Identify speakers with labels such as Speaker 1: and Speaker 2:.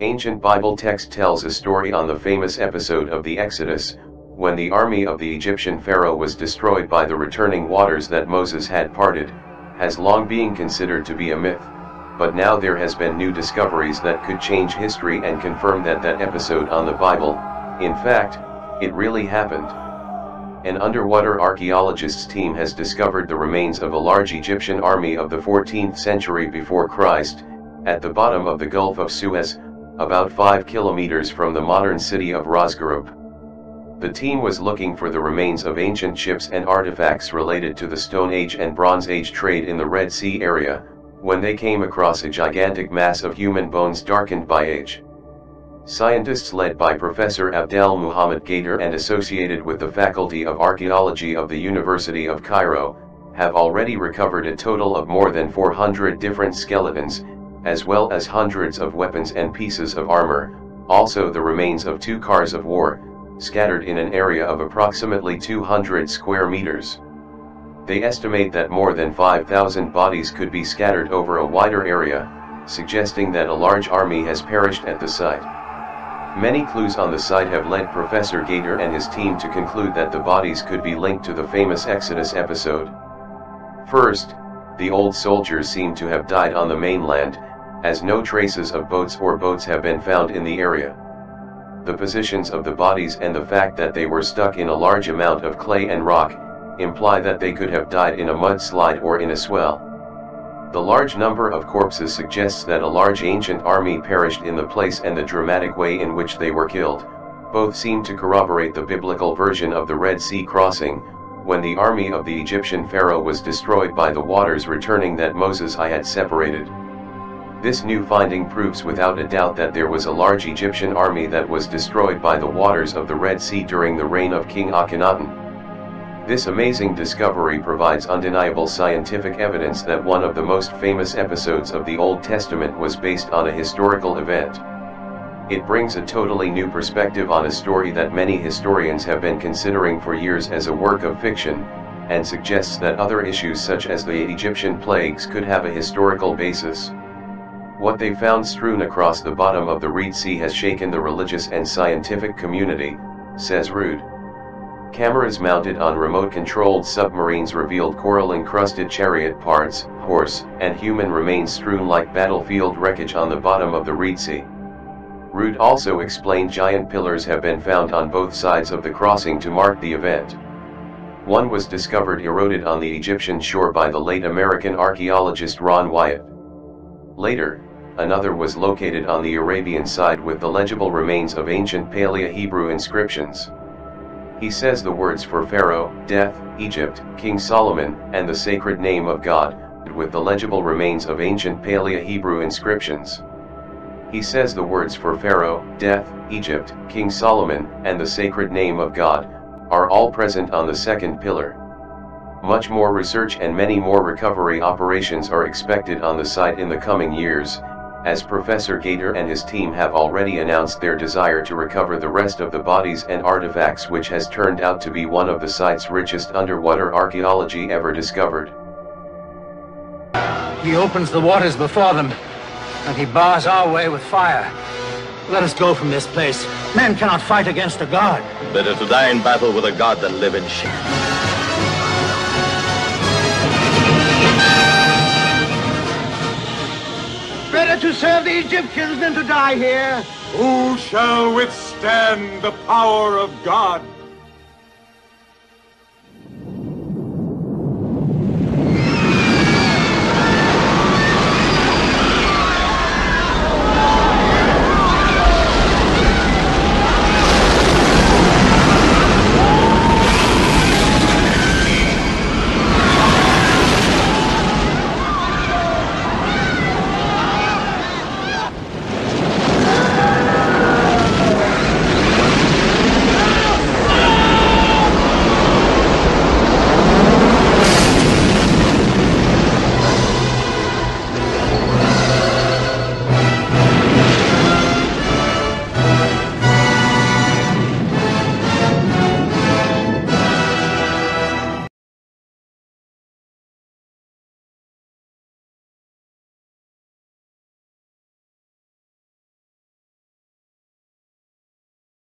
Speaker 1: Ancient Bible text tells a story on the famous episode of the Exodus, when the army of the Egyptian pharaoh was destroyed by the returning waters that Moses had parted, has long been considered to be a myth, but now there has been new discoveries that could change history and confirm that episode on the Bible, in fact, it really happened. An underwater archaeologists team has discovered the remains of a large Egyptian army of the 14th century before Christ, at the bottom of the Gulf of Suez, about 5 kilometers from the modern city of Rosgaroup. The team was looking for the remains of ancient ships and artifacts related to the Stone Age and Bronze Age trade in the Red Sea area, when they came across a gigantic mass of human bones darkened by age. Scientists led by Professor Abdel Muhammad Gader and associated with the Faculty of Archaeology of the University of Cairo, have already recovered a total of more than 400 different skeletons, as well as hundreds of weapons and pieces of armor, also the remains of 2 cars of war, scattered in an area of approximately 200 square meters. They estimate that more than 5,000 bodies could be scattered over a wider area, suggesting that a large army has perished at the site. Many clues on the site have led Professor Gader and his team to conclude that the bodies could be linked to the famous Exodus episode. First, the old soldiers seem to have died on the mainland, as no traces of boats have been found in the area. The positions of the bodies and the fact that they were stuck in a large amount of clay and rock, imply that they could have died in a mudslide or in a swell. The large number of corpses suggests that a large ancient army perished in the place, and the dramatic way in which they were killed, both seem to corroborate the biblical version of the Red Sea crossing, when the army of the Egyptian pharaoh was destroyed by the waters returning that Moses had separated. This new finding proves without a doubt that there was a large Egyptian army that was destroyed by the waters of the Red Sea during the reign of King Akhenaten. This amazing discovery provides undeniable scientific evidence that one of the most famous episodes of the Old Testament was based on a historical event. It brings a totally new perspective on a story that many historians have been considering for years as a work of fiction, and suggests that other issues such as the Egyptian plagues could have a historical basis. What they found strewn across the bottom of the Red Sea has shaken the religious and scientific community, says Jude. Cameras mounted on remote-controlled submarines revealed coral-encrusted chariot parts, horse, and human remains strewn like battlefield wreckage on the bottom of the Red Sea. Jude also explained giant pillars have been found on both sides of the crossing to mark the event. One was discovered eroded on the Egyptian shore by the late American archaeologist Ron Wyatt. Later, another was located on the Arabian side with the legible remains of ancient Paleo-Hebrew inscriptions. He says the words for Pharaoh, death, Egypt, King Solomon, and the sacred name of God, with the legible remains of ancient Paleo-Hebrew inscriptions. He says the words for Pharaoh, death, Egypt, King Solomon, and the sacred name of God, are all present on the second pillar. Much more research and many more recovery operations are expected on the site in the coming years, as Professor Gader and his team have already announced their desire to recover the rest of the bodies and artifacts, which has turned out to be one of the site's richest underwater archaeology ever discovered.
Speaker 2: He opens the waters before them, and he bars our way with fire. Let us go from this place. Men cannot fight against a god.
Speaker 3: Better to die in battle with a god than live in shame.
Speaker 2: Better to serve the Egyptians than to die here.
Speaker 4: Who shall withstand the power of God?